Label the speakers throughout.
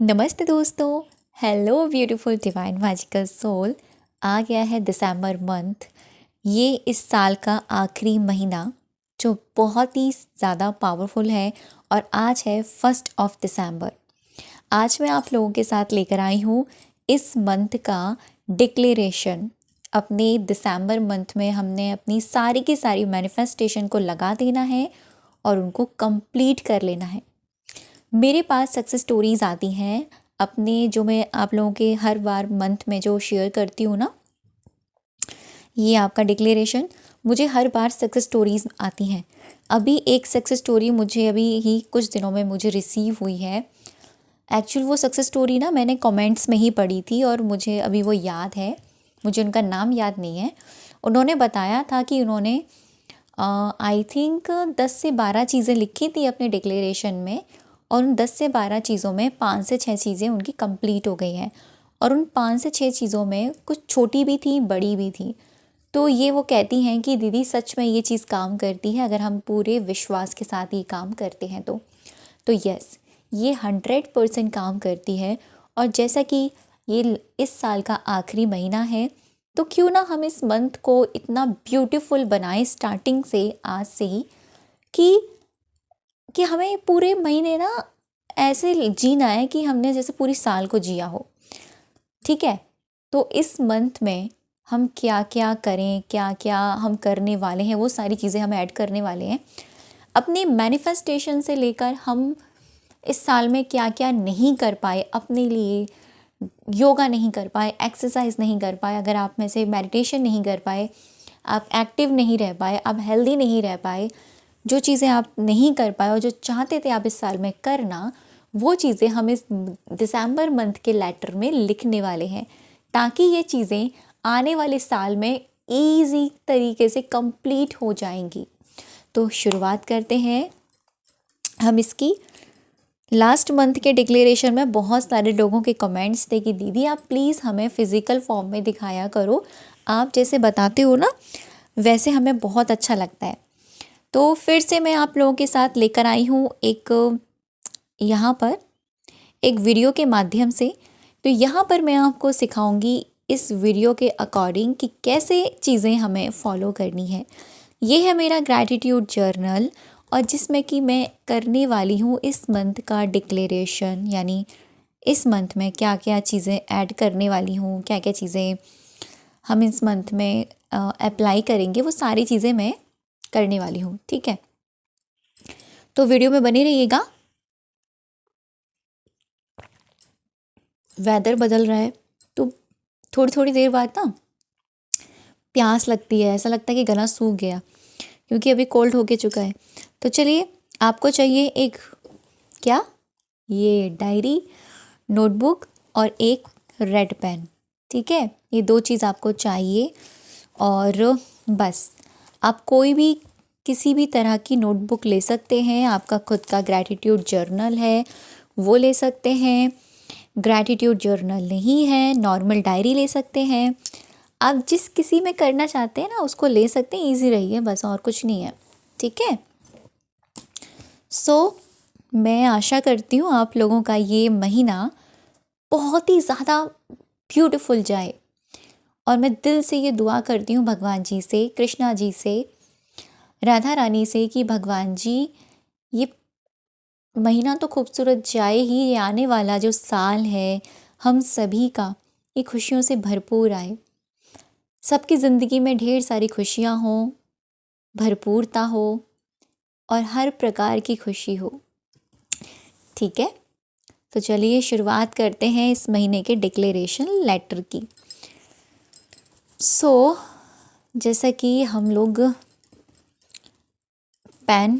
Speaker 1: नमस्ते दोस्तों। Hello beautiful divine magical soul. आ गया है दिसंबर मंथ। ये इस साल का आखिरी महीना जो बहुत ही ज़्यादा पावरफुल है। और आज है 1 दिसंबर। आज मैं आप लोगों के साथ लेकर आई हूँ इस मंथ का डिक्लेरेशन। अपने दिसंबर मंथ में हमने अपनी सारी की सारी मैनिफेस्टेशन को लगा देना है और उनको कंप्लीट कर लेना है। मेरे पास सक्सेस स्टोरीज़ आती हैं अपने, जो मैं आप लोगों के हर बार मंथ में जो शेयर करती हूँ ना, ये आपका डिक्लेरेशन मुझे हर बार सक्सेस स्टोरीज़ आती हैं। अभी एक सक्सेस स्टोरी मुझे अभी ही कुछ दिनों में मुझे रिसीव हुई है। एक्चुअल वो सक्सेस स्टोरी ना मैंने कमेंट्स में ही पढ़ी थी और मुझे अभी वो याद है। मुझे उनका नाम याद नहीं है। उन्होंने बताया था कि उन्होंने आई थिंक 10 से 12 चीज़ें लिखी थी अपने डिक्लेरेशन में, और उन 10 से 12 चीज़ों में 5 से 6 चीज़ें उनकी कंप्लीट हो गई हैं। और उन 5 से 6 चीज़ों में कुछ छोटी भी थी, बड़ी भी थी। तो ये वो कहती हैं कि दीदी सच में ये चीज़ काम करती है अगर हम पूरे विश्वास के साथ ये काम करते हैं तो यस, ये 100% काम करती है। और जैसा कि ये इस साल का आखिरी महीना है, तो क्यों ना हम इस मंथ को इतना ब्यूटीफुल बनाएं स्टार्टिंग से, आज से ही, कि हमें पूरे महीने ना ऐसे जीना है कि हमने जैसे पूरी साल को जिया हो। ठीक है, तो इस मंथ में हम क्या क्या करें, क्या क्या हम करने वाले हैं, वो सारी चीज़ें हम ऐड करने वाले हैं। अपने मैनिफेस्टेशन से लेकर हम इस साल में क्या क्या नहीं कर पाए अपने लिए, योगा नहीं कर पाए, एक्सरसाइज नहीं कर पाए, अगर आप में से मेडिटेशन नहीं कर पाए, आप एक्टिव नहीं रह पाए, आप हेल्दी नहीं रह पाए, जो चीज़ें आप नहीं कर पाए और जो चाहते थे आप इस साल में करना, वो चीज़ें हम इस दिसंबर मंथ के लेटर में लिखने वाले हैं, ताकि ये चीज़ें आने वाले साल में ईजी तरीके से कंप्लीट हो जाएंगी। तो शुरुआत करते हैं हम इसकी। लास्ट मंथ के डिक्लेरेशन में बहुत सारे लोगों के कमेंट्स थे कि दीदी आप प्लीज़ हमें फ़िज़िकल फॉर्म में दिखाया करो, आप जैसे बताते हो ना वैसे हमें बहुत अच्छा लगता है। तो फिर से मैं आप लोगों के साथ लेकर आई हूँ एक यहाँ पर एक वीडियो के माध्यम से। तो यहाँ पर मैं आपको सिखाऊंगी इस वीडियो के अकॉर्डिंग कि कैसे चीज़ें हमें फॉलो करनी है। ये है मेरा ग्रैटिट्यूड जर्नल, और जिसमें कि मैं करने वाली हूँ इस मंथ का डिक्लेरेशन, यानी इस मंथ में क्या क्या चीज़ें ऐड करने वाली हूँ, क्या क्या चीज़ें हम इस मंथ में अप्लाई करेंगे, वो सारी चीज़ें मैं करने वाली हूँ। ठीक है, तो वीडियो में बने रहिएगा। वेदर बदल रहा है तो थोड़ी थोड़ी देर बाद ना प्यास लगती है, ऐसा लगता है कि गला सूख गया, क्योंकि अभी कोल्ड होके चुका है। तो चलिए, आपको चाहिए एक, क्या, ये डायरी, नोटबुक और एक रेड पेन। ठीक है, ये 2 चीज़ आपको चाहिए। और बस आप कोई भी किसी भी तरह की नोटबुक ले सकते हैं, आपका खुद का ग्रैटिट्यूड जर्नल है वो ले सकते हैं, ग्रैटिट्यूड जर्नल नहीं है नॉर्मल डायरी ले सकते हैं। आप जिस किसी में करना चाहते हैं ना उसको ले सकते हैं, ईजी रही है बस, और कुछ नहीं है। ठीक है, सो मैं आशा करती हूँ आप लोगों का ये महीना बहुत ही ज़्यादा ब्यूटीफुल जाए। और मैं दिल से ये दुआ करती हूँ भगवान जी से, कृष्णा जी से, राधा रानी से, कि भगवान जी ये महीना तो खूबसूरत जाए ही, ये आने वाला जो साल है हम सभी का ये खुशियों से भरपूर आए। सबकी ज़िंदगी में ढेर सारी खुशियाँ हों, भरपूरता हो और हर प्रकार की खुशी हो। ठीक है, तो चलिए शुरुआत करते हैं इस महीने के डिक्लेरेशन लेटर की। जैसा कि हम लोग पेन,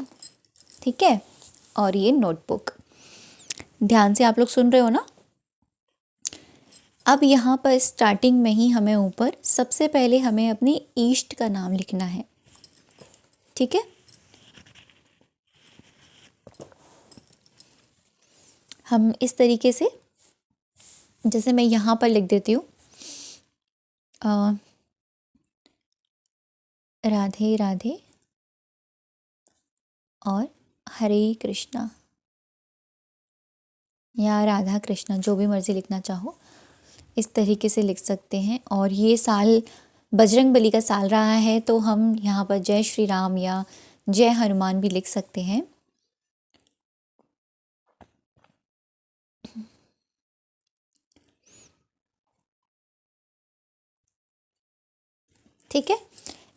Speaker 1: ठीक है, और ये नोटबुक, ध्यान से आप लोग सुन रहे हो ना। अब यहाँ पर स्टार्टिंग में ही हमें ऊपर सबसे पहले हमें अपने ईष्ट का नाम लिखना है। ठीक है, हम इस तरीके से, जैसे मैं यहाँ पर लिख देती हूँ, राधे राधे और हरे कृष्णा। या राधा कृष्णा, जो भी मर्ज़ी लिखना चाहो इस तरीके से लिख सकते हैं। और ये साल बजरंग बली का साल रहा है, तो हम यहाँ पर जय श्री राम या जय हनुमान भी लिख सकते हैं। ठीक है,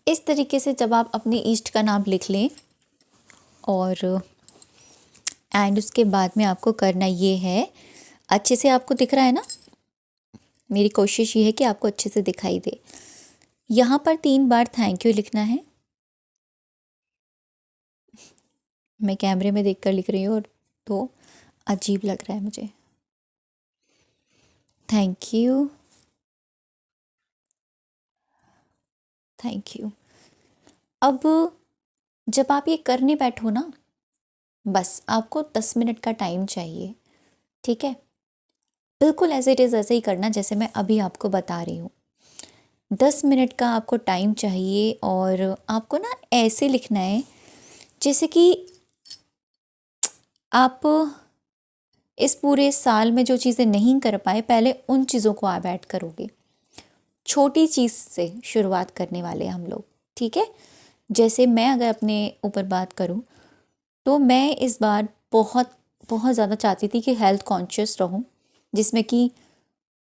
Speaker 1: इस तरीके से जब आप अपने इष्ट का नाम लिख लें, और एंड उसके बाद में आपको करना ये है, अच्छे से आपको दिख रहा है ना, मेरी कोशिश ये है कि आपको अच्छे से दिखाई दे। यहाँ पर 3 बार थैंक यू लिखना है। मैं कैमरे में देखकर लिख रही हूँ और तो अजीब लग रहा है मुझे। Thank you, thank you. अब जब आप ये करने बैठो ना, बस आपको 10 मिनट का टाइम चाहिए। ठीक है, बिल्कुल एज इट इज़ ऐसे ही करना जैसे मैं अभी आपको बता रही हूँ। 10 मिनट का आपको टाइम चाहिए, और आपको ना ऐसे लिखना है जैसे कि आप इस पूरे साल में जो चीज़ें नहीं कर पाए, पहले उन चीज़ों को आप ऐड करोगे। छोटी चीज़ से शुरुआत करने वाले हम लोग। ठीक है, जैसे मैं अगर अपने ऊपर बात करूँ, तो मैं इस बार बहुत बहुत ज़्यादा चाहती थी कि हेल्थ कॉन्शियस रहूँ, जिसमें कि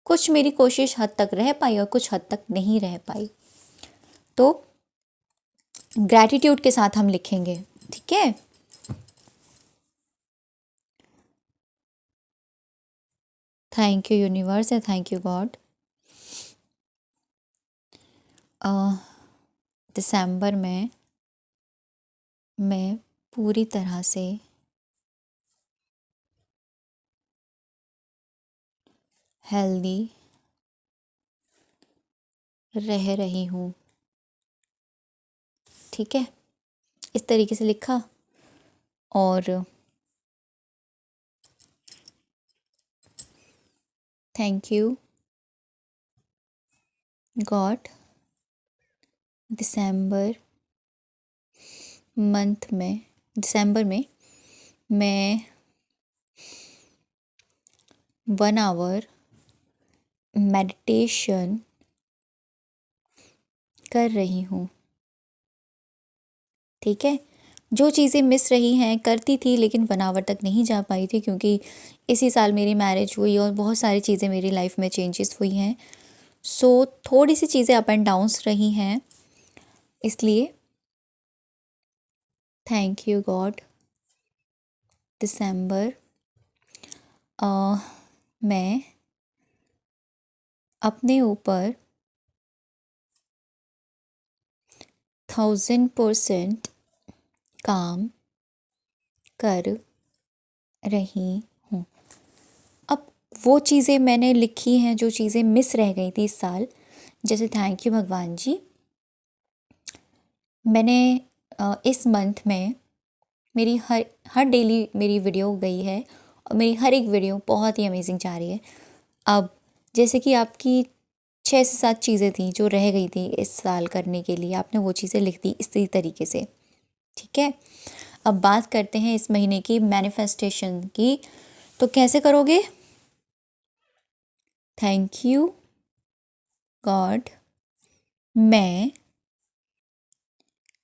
Speaker 1: कुछ मेरी कोशिश हद तक रह पाई और कुछ हद तक नहीं रह पाई। तो ग्रैटिट्यूड के साथ हम लिखेंगे। ठीक है, thank you universe and thank you God. दिसंबर में मैं पूरी तरह से हेल्दी रह रही हूँ। ठीक है, इस तरीके से लिखा, और थैंक यू गॉड, दिसंबर में मैं 1 आवर मेडिटेशन कर रही हूँ। ठीक है, जो चीज़ें मिस रही हैं, करती थी लेकिन 1 आवर तक नहीं जा पाई थी, क्योंकि इसी साल मेरी मैरिज हुई और बहुत सारी चीज़ें मेरी लाइफ में चेंजेस हुई हैं। सो थोड़ी सी चीज़ें अप एंड डाउन्स रही हैं, इसलिए थैंक यू गॉड। दिसंबर मैं अपने ऊपर 1000% काम कर रही हूँ। अब वो चीज़ें मैंने लिखी हैं जो चीज़ें मिस रह गई थी इस साल, जैसे थैंक यू भगवान जी। मैंने इस मंथ में मेरी हर हर डेली मेरी वीडियो गई है, और मेरी हर एक वीडियो बहुत ही अमेजिंग जा रही है। अब जैसे कि आपकी 6 से 7 चीज़ें थी जो रह गई थी इस साल करने के लिए, आपने वो चीज़ें लिख दी इसी तरीके से। ठीक है, अब बात करते हैं इस महीने की मैनिफेस्टेशन की। तो कैसे करोगे? थैंक यू गॉड, मैं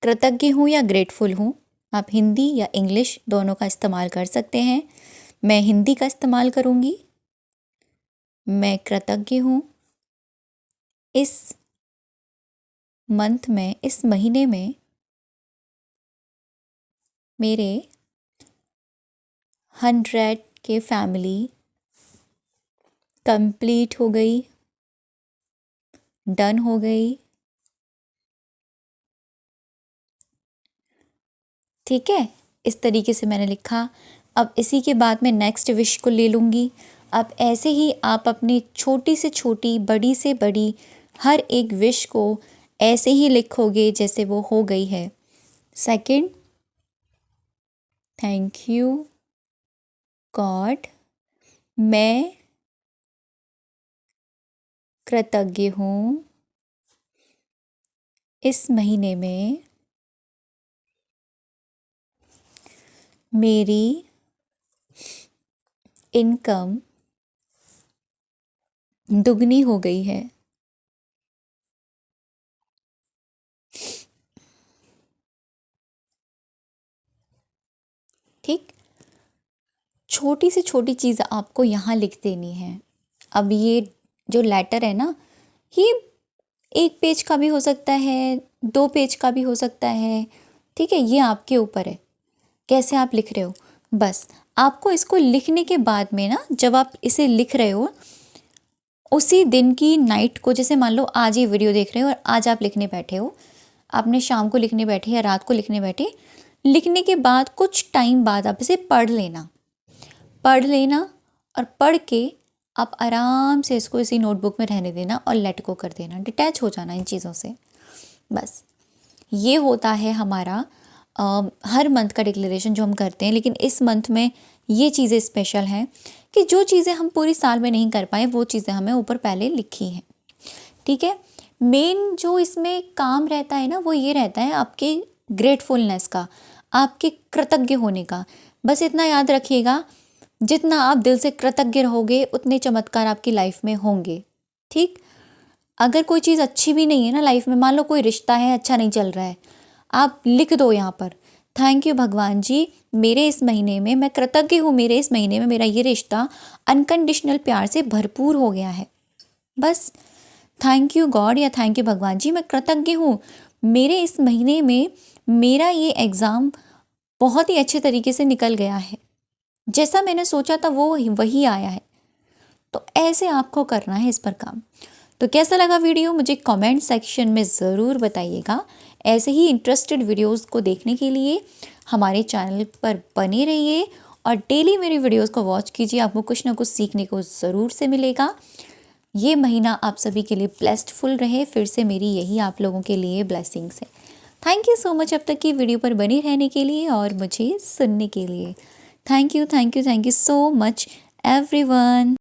Speaker 1: कृतज्ञ हूँ या ग्रेटफुल हूँ। आप हिंदी या इंग्लिश दोनों का इस्तेमाल कर सकते हैं। मैं हिंदी का इस्तेमाल करूँगी। मैं कृतज्ञ हूँ इस मंथ में, इस महीने में मेरे 100 के फैमिली कंप्लीट हो गई, डन हो गई। ठीक है, इस तरीके से मैंने लिखा। अब इसी के बाद मैं नेक्स्ट विश को ले लूँगी। अब ऐसे ही आप अपनी छोटी से छोटी, बड़ी से बड़ी हर एक विश को ऐसे ही लिखोगे जैसे वो हो गई है। सेकंड, थैंक यू गॉड, मैं कृतज्ञ हूँ इस महीने में मेरी इनकम दुगनी हो गई है। ठीक, छोटी से छोटी चीज़ आपको यहाँ लिख देनी है। अब ये जो लेटर है ना, ये 1 पेज का भी हो सकता है, 2 पेज का भी हो सकता है, ठीक है, ये आपके ऊपर है कैसे आप लिख रहे हो। बस आपको इसको लिखने के बाद में ना, जब आप इसे लिख रहे हो उसी दिन की नाइट को, जैसे मान लो आज ये वीडियो देख रहे हो और आज आप लिखने बैठे हो, आपने शाम को लिखने बैठे या रात को लिखने बैठे, लिखने के बाद कुछ टाइम बाद आप इसे पढ़ लेना और पढ़ के आप आराम से इसको इसी नोटबुक में रहने देना और लेट गो कर देना, डिटैच हो जाना इन चीज़ों से। बस ये होता है हमारा हर मंथ का डिक्लेरेशन जो हम करते हैं। लेकिन इस मंथ में ये चीज़ें स्पेशल हैं कि जो चीज़ें हम पूरी साल में नहीं कर पाए वो चीज़ें हमें ऊपर पहले लिखी हैं। ठीक है, मेन जो इसमें काम रहता है ना, वो ये रहता है आपके ग्रेटफुलनेस का, आपके कृतज्ञ होने का। बस इतना याद रखिएगा, जितना आप दिल से कृतज्ञ रहोगे उतने चमत्कार आपकी लाइफ में होंगे। ठीक, अगर कोई चीज़ अच्छी भी नहीं है ना लाइफ में, मान लो कोई रिश्ता है अच्छा नहीं चल रहा है, आप लिख दो यहाँ पर, थैंक यू भगवान जी, मेरे इस महीने में मैं कृतज्ञ हूँ, मेरे इस महीने में मेरा ये रिश्ता अनकंडीशनल प्यार से भरपूर हो गया है। बस थैंक यू गॉड या थैंक यू भगवान जी, मैं कृतज्ञ हूँ, मेरे इस महीने में मेरा ये एग्ज़ाम बहुत ही अच्छे तरीके से निकल गया है, जैसा मैंने सोचा था वो वही आया है। तो ऐसे आपको करना है इस पर काम। तो कैसा लगा वीडियो मुझे कमेंट सेक्शन में ज़रूर बताइएगा। ऐसे ही इंटरेस्टेड वीडियोस को देखने के लिए हमारे चैनल पर बने रहिए और डेली मेरी वीडियोस को वॉच कीजिए, आपको कुछ ना कुछ सीखने को ज़रूर से मिलेगा। ये महीना आप सभी के लिए ब्लेस्डफुल रहे, फिर से मेरी यही आप लोगों के लिए ब्लेसिंग्स है। थैंक यू सो मच अब तक की वीडियो पर बने रहने के लिए और मुझे सुनने के लिए। Thank you so much everyone.